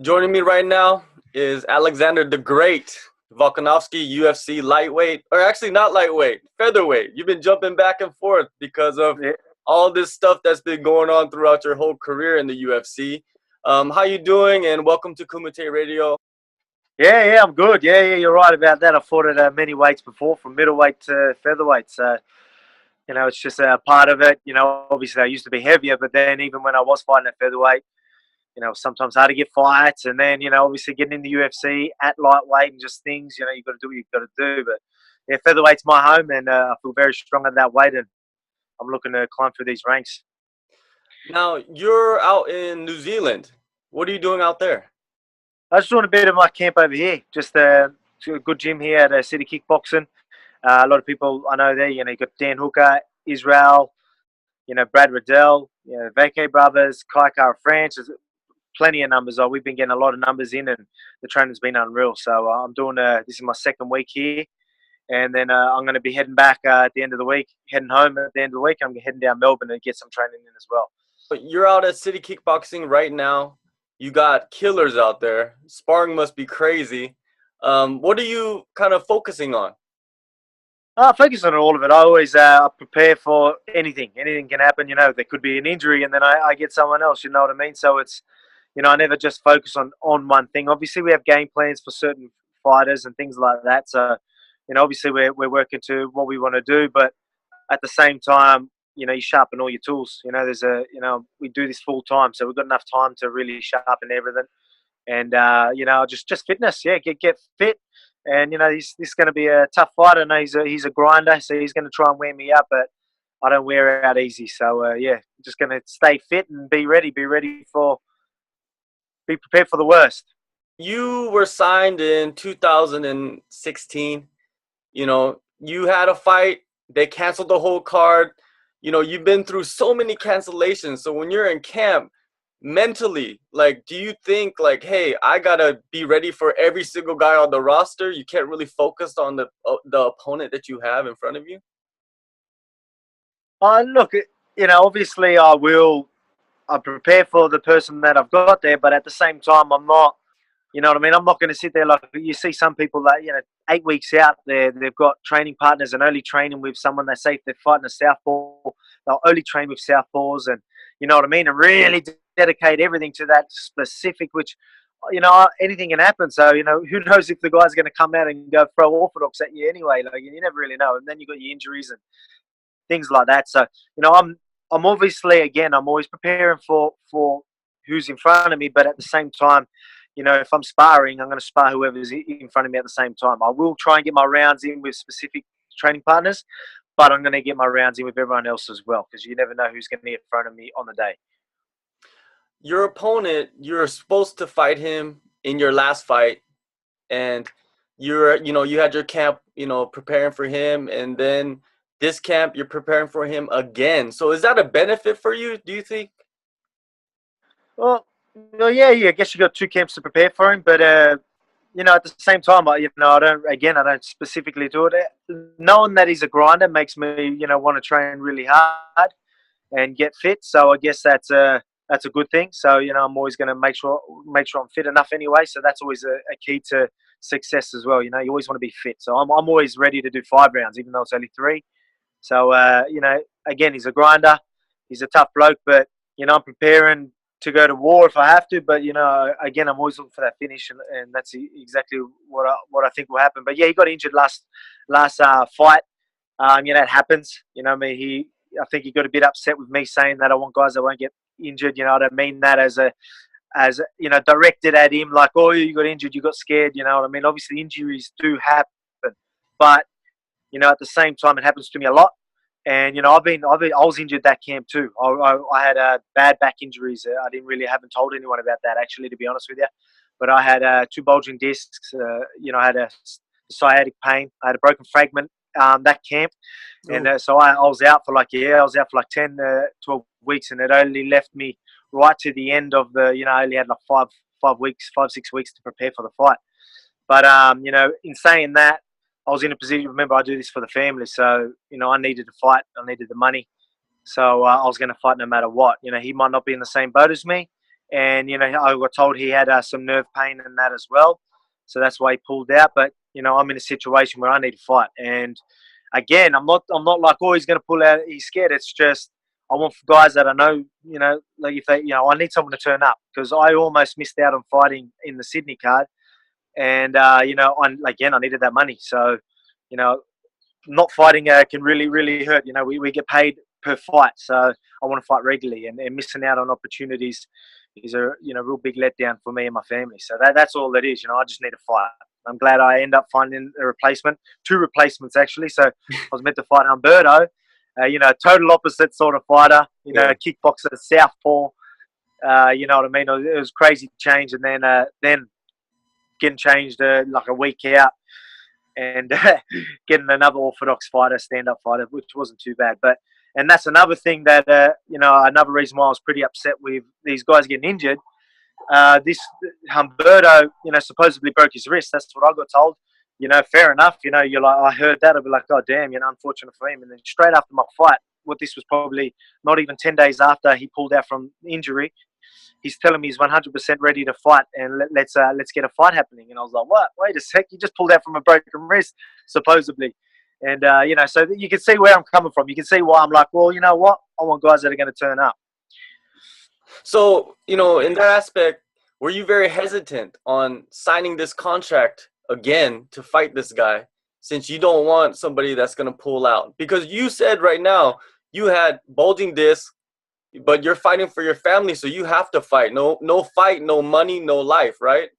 Joining me right now is Alexander the Great, Volkanovski, UFC lightweight, or actually not lightweight, featherweight. You've been jumping back and forth because of Yeah, all this stuff that's been going on throughout your whole career in the UFC. How you doing? And welcome to Kumite Radio. yeah, I'm good. Yeah, you're right about that. I fought at many weights before, from middleweight to featherweight. So, it's just a part of it. Obviously I used to be heavier, but then even when I was fighting at featherweight, sometimes hard to get fights. And then, obviously getting in the UFC at lightweight and just things, you've got to do what you've got to do. But yeah, featherweight's my home, and I feel very strong at that weight, and I'm looking to climb through these ranks. Now, you're out in New Zealand. What are you doing out there? I was just doing a bit of my camp over here. Just a good gym here at City Kickboxing. A lot of people I know there. You got Dan Hooker, Israel, Brad Riddell, Vake brothers, Kai Kara France. There's plenty of numbers. We've been getting a lot of numbers in, and the training's been unreal. So I'm doing this is my second week here, and then I'm going to be heading back at the end of the week, heading home at the end of the week. I'm heading down Melbourne to get some training in as well. You're out at City Kickboxing right now. You got killers out there. Sparring must be crazy. What are you kind of focusing on? I focus on all of it. I always prepare for anything. Anything can happen. There could be an injury, and then I get someone else. You know what I mean? So it's, I never just focus on one thing. Obviously, we have game plans for certain fighters and things like that. So, obviously we're working to what we want to do, but at the same time, you sharpen all your tools. We do this full time, so we've got enough time to really sharpen everything. And just fitness. Yeah, get fit. And this is going to be a tough fight. I know he's a grinder, so he's going to try and wear me up, but I don't wear out easy. So just going to stay fit and be ready. Be prepared for the worst. You were signed in 2016. You had a fight. They canceled the whole card. You've been through so many cancellations. So when you're in camp, mentally, like, do you think like, hey, I gotta be ready for every single guy on the roster? You can't really focus on the opponent that you have in front of you. Look, obviously I prepare for the person that I've got there, but at the same time, I'm not. You know what I mean? I'm not going to sit there like you see some people that 8 weeks out there, they've got training partners and only training with someone they say if they're fighting a southpaw, they'll only train with southpaws, and you know what I mean, and really dedicate everything to that specific. Which anything can happen. So who knows if the guy's going to come out and go throw orthodox at you anyway? Like you never really know, and then you got your injuries and things like that. So I'm obviously again I'm always preparing for who's in front of me, but at the same time, if I'm sparring, I'm going to spar whoever's in front of me at the same time. I will try and get my rounds in with specific training partners, but I'm going to get my rounds in with everyone else as well, because you never know who's going to be in front of me on the day. Your opponent, you're supposed to fight him in your last fight, and you had your camp, preparing for him, and then this camp you're preparing for him again. So is that a benefit for you, do you think? Well, yeah. I guess you got two camps to prepare for him, but at the same time, I don't specifically do it. Knowing that he's a grinder makes me, want to train really hard and get fit. So I guess that's a good thing. So I'm always going to make sure I'm fit enough anyway. So that's always a key to success as well. You always want to be fit. So I'm always ready to do 5 rounds, even though it's only 3. So again, he's a grinder. He's a tough bloke, but I'm preparing to go to war if I have to. But again, I'm always looking for that finish, and that's exactly what I think will happen. But yeah, he got injured last fight. It happens. I mean, I think he got a bit upset with me saying that I want guys that won't get injured. I don't mean that as directed at him like, oh, you got injured, you got scared. You know what I mean? Obviously, injuries do happen, but at the same time, it happens to me a lot. And I was injured that camp too. I had bad back injuries. Haven't told anyone about that actually, to be honest with you. But I had 2 bulging discs. I had a sciatic pain. I had a broken fragment that camp, and so I was out for I was out for 10, 12 weeks, and it only left me right to the end of the. I only had 6 weeks to prepare for the fight. But in saying that, I was in a position. Remember, I do this for the family, so I needed to fight. I needed the money, so I was going to fight no matter what. He might not be in the same boat as me, and I got told he had some nerve pain and that as well, so that's why he pulled out. But I'm in a situation where I need to fight, and again, I'm not like, oh, he's going to pull out, he's scared. It's just I want guys that I know, like if they, I need someone to turn up, because I almost missed out on fighting in the Sydney card, and again, I needed that money, so not fighting can really hurt. We get paid per fight, so I want to fight regularly, and missing out on opportunities is a real big letdown for me and my family. So that's all it is. I just need to fight. I'm glad I end up finding a replacement, 2 replacements actually. So I was meant to fight Humberto, total opposite sort of fighter. Kickboxer, southpaw. You know what I mean? It was crazy change, and then getting changed like a week out, and getting another orthodox fighter, stand-up fighter, which wasn't too bad. And that's another thing that, another reason why I was pretty upset with these guys getting injured. This Humberto, supposedly broke his wrist. That's what I got told. Fair enough. You're like, I heard that. I'll be like, oh, damn, unfortunate for him. And then straight after my fight, this was probably not even 10 days after he pulled out from injury, he's telling me he's 100% ready to fight, and let's get a fight happening. And I was like, what? Wait a sec. You just pulled out from a broken wrist, supposedly. And, so you can see where I'm coming from. You can see why I'm like, well, you know what? I want guys that are going to turn up. So, in that aspect, were you very hesitant on signing this contract again to fight this guy, since you don't want somebody that's going to pull out? Because you said right now you had bulging disc, but you're fighting for your family, so you have to fight. No fight, no money, no life, right?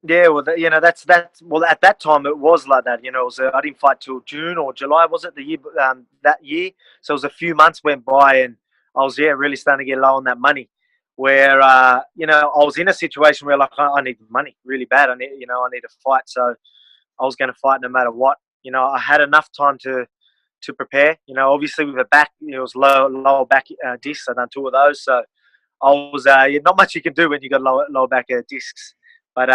Yeah, well, that's well, at that time it was like that. It was I didn't fight till June or July, was it, the year that year? So it was a few months went by, and I was really starting to get low on that money. Where I was in a situation where, like, I need money really bad. I need to fight, so I was going to fight no matter what. I had enough time to prepare. Obviously with the back, it was lower back discs. I done 2 of those, so I was not much you can do when you got lower back discs. But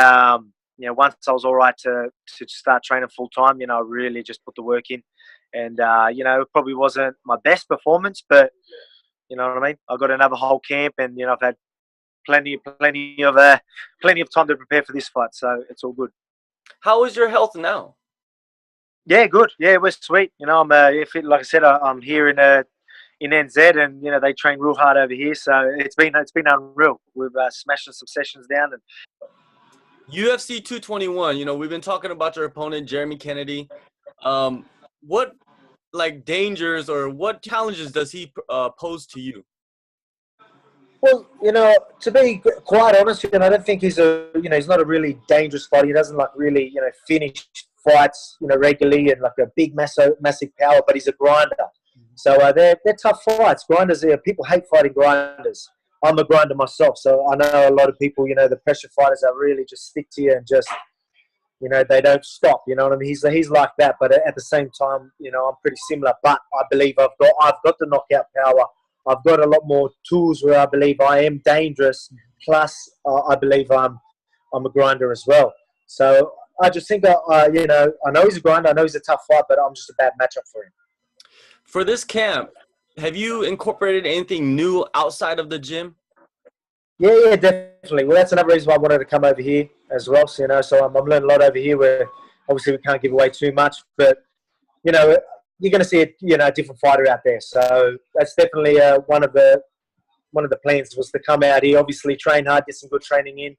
once I was all right to start training full time, I really just put the work in, and it probably wasn't my best performance, but you know what I mean. I got another whole camp, and I've had plenty of time to prepare for this fight, so it's all good. How is your health now? Yeah, good. Yeah, we're sweet. I'm like I said, I'm here in NZ, and they train real hard over here, so it's been unreal. We've smashing some sessions down. And UFC 221, we've been talking about your opponent, Jeremy Kennedy. What dangers or what challenges does he pose to you? Well, to be quite honest, I don't think he's he's not a really dangerous fighter. He doesn't really, finish fights, regularly and like a big, massive power, but he's a grinder. So they're tough fights. Grinders, people hate fighting grinders. I'm a grinder myself, so I know a lot of people, the pressure fighters are really just stick to you and just, they don't stop. You know what I mean? He's like that, but at the same time, I'm pretty similar. But I believe I've got the knockout power. I've got a lot more tools where I believe I am dangerous. Plus, I believe I'm a grinder as well. So I just think I know he's a grinder. I know he's a tough fight, but I'm just a bad matchup for him. For this camp, have you incorporated anything new outside of the gym? Yeah, definitely. Well, that's another reason why I wanted to come over here as well. So, so I'm learning a lot over here where obviously we can't give away too much, but, you're going to see a different fighter out there. So that's definitely one of the plans was to come out here, obviously train hard, get some good training in,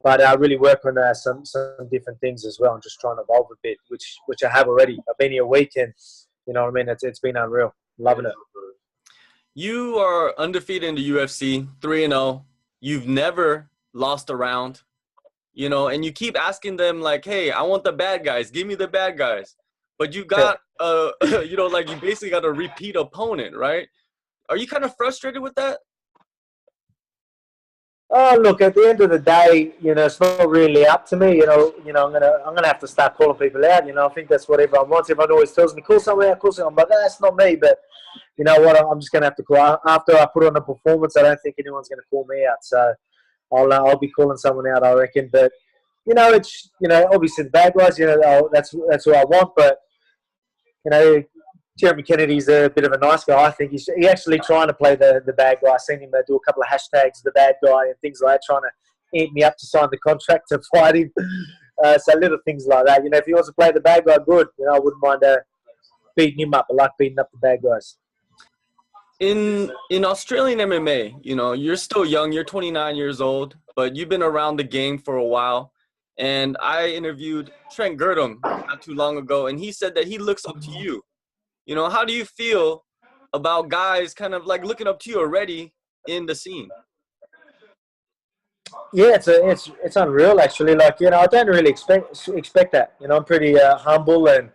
but really work on some different things as well and just trying to evolve a bit, which I have already. I've been here a week and, you know what I mean, it's been unreal. Loving it. You are undefeated in the UFC, 3-0. You've never lost a round, and you keep asking them like, hey, I want the bad guys. Give me the bad guys. But you got, you basically got a repeat opponent, right? Are you kind of frustrated with that? Oh, look, at the end of the day, it's not really up to me. I'm gonna have to start calling people out. I think that's what everyone wants. Everyone always tells me, call someone out, call someone. I'm like, that's not me. But you know what? I'm just gonna have to call. After I put on a performance, I don't think anyone's gonna call me out. So I'll be calling someone out, I reckon. But it's obviously the bad guys. That's who I want. But Jeremy Kennedy's a bit of a nice guy. I think he's actually trying to play the bad guy. I've seen him do a couple of hashtags, the bad guy, and things like that, trying to amp me up to sign the contract to fight him. So little things like that. You know, if he wants to play the bad guy, good. You know, I wouldn't mind beating him up. I like beating up the bad guys. In Australian MMA, you know, you're still young. You're 29 years old, but you've been around the game for a while. And I interviewed Trent Girdham not too long ago, and he said that he looks up to you. You know, how do you feel about guys kind of like looking up to you already in the scene? Yeah, it's unreal actually. Like, you know, I don't really expect that. You know, I'm pretty humble, and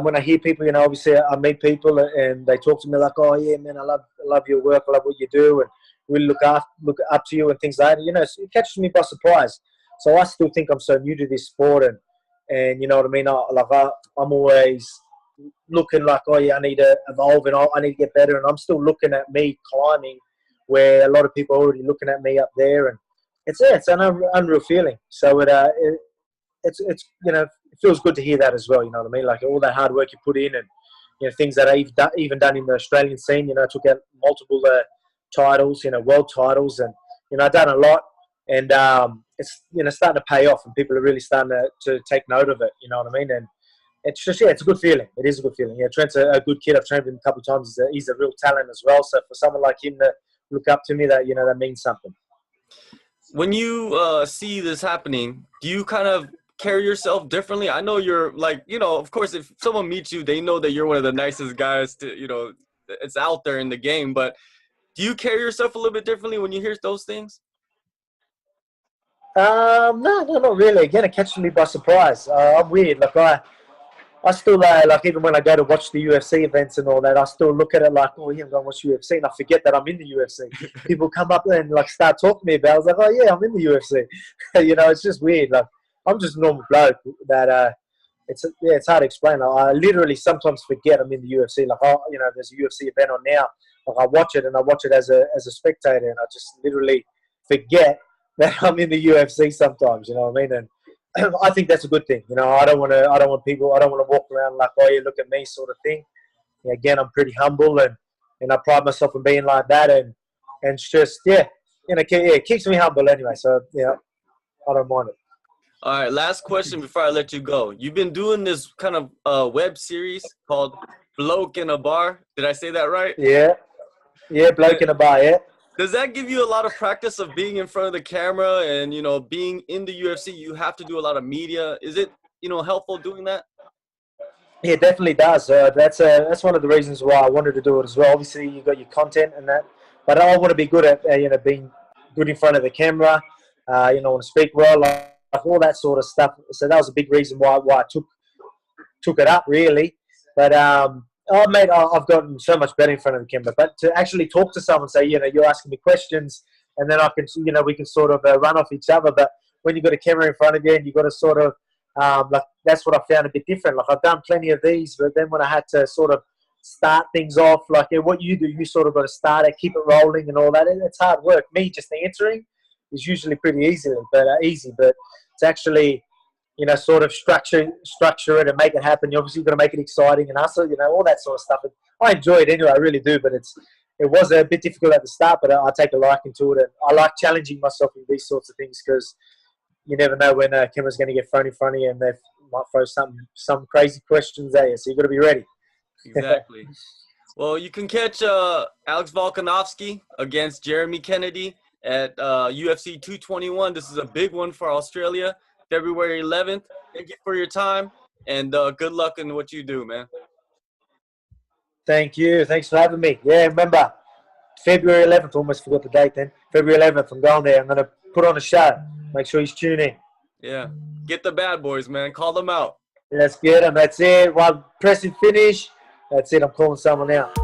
when I hear people, you know, obviously I meet people and they talk to me like, oh yeah, man, I love your work, I love what you do, and really look up to you and things like that. You know, it catches me by surprise. So I still think I'm so new to this sport, and you know what I mean. I'm always looking like, oh yeah, I need to evolve and I need to get better, and I'm still looking at me climbing where a lot of people are already looking at me up there, and it's an unreal feeling. So it's you know, it feels good to hear that as well. You know what I mean? Like all that hard work you put in, and you know things that I've even done in the Australian scene. You know, I took out multiple titles, you know, world titles, and you know I've done a lot, and it's, you know, starting to pay off, and people are really starting to take note of it. You know what I mean? And it's just, yeah, it's a good feeling. It is a good feeling. Yeah, Trent's a good kid. I've trained him a couple of times. He's a real talent as well. So for someone like him to look up to me, that, you know, that means something. When you see this happening, do you kind of carry yourself differently? I know you're like, you know, of course, if someone meets you, they know that you're one of the nicest guys to, you know, it's out there in the game. But do you carry yourself a little bit differently when you hear those things? No, not really. Again, it catches me by surprise. I'm weird. Like I still like, even when I go to watch the UFC events and all that, I still look at it like, oh yeah, I'm going to watch UFC, and I forget that I'm in the UFC. People come up and like start talking to me about it. I was like, oh yeah, I'm in the UFC. You know, it's just weird. Like I'm just a normal bloke that it's hard to explain. I literally sometimes forget I'm in the UFC. Like, oh, you know, there's a UFC event on now. Like I watch it, and I watch it as a spectator, and I just literally forget that I'm in the UFC sometimes. You know what I mean? And I think that's a good thing. You know, I don't want to walk around like, oh yeah, look at me sort of thing. Again, I'm pretty humble, and I pride myself in being like that, and it's just, yeah, you know, it keeps me humble anyway. So yeah, I don't mind it. All right, last question before I let you go. You've been doing this kind of web series called Bloke In A Bar. Did I say that right? Yeah, Bloke In A Bar, yeah. Does that give you a lot of practice of being in front of the camera and, you know, being in the UFC? You have to do a lot of media. Is it, you know, helpful doing that? Yeah, it definitely does. That's one of the reasons why I wanted to do it as well. Obviously, you got your content and that, but I want to be good at you know, being good in front of the camera. You know, want to speak well, like all that sort of stuff. So that was a big reason why I took it up, really. But oh, mate, I've gotten so much better in front of the camera. But to actually talk to someone, say, you know, you're asking me questions, and then I can, you know, we can sort of run off each other. But when you've got a camera in front of you, and you've got to sort of, like, that's what I found a bit different. Like, I've done plenty of these, but then when I had to sort of start things off, like, yeah, what you do, you sort of got to start it, keep it rolling and all that. It's hard work. Me just answering is usually pretty easy, but it's actually, you know, sort of structure it and make it happen. You obviously got to make it exciting and hustle, you know, all that sort of stuff. And I enjoy it anyway, I really do. But it was a bit difficult at the start, but I take a liking to it. And I like challenging myself in these sorts of things because you never know when a camera's going to get thrown in front of you, and they might throw some crazy questions at you. So you got to be ready. Exactly. Well, you can catch Alex Volkanovski against Jeremy Kennedy at UFC 221. This is a big one for Australia. February 11th. Thank you for your time, and good luck in what you do, man. Thank you. Thanks for having me. Yeah, remember, February 11th, almost forgot the date then. February 11th, I'm going there. I'm going to put on a show. Make sure you tune in. Yeah. Get the bad boys, man. Call them out. Let's get them. That's it. One press and finish. That's it. I'm calling someone out.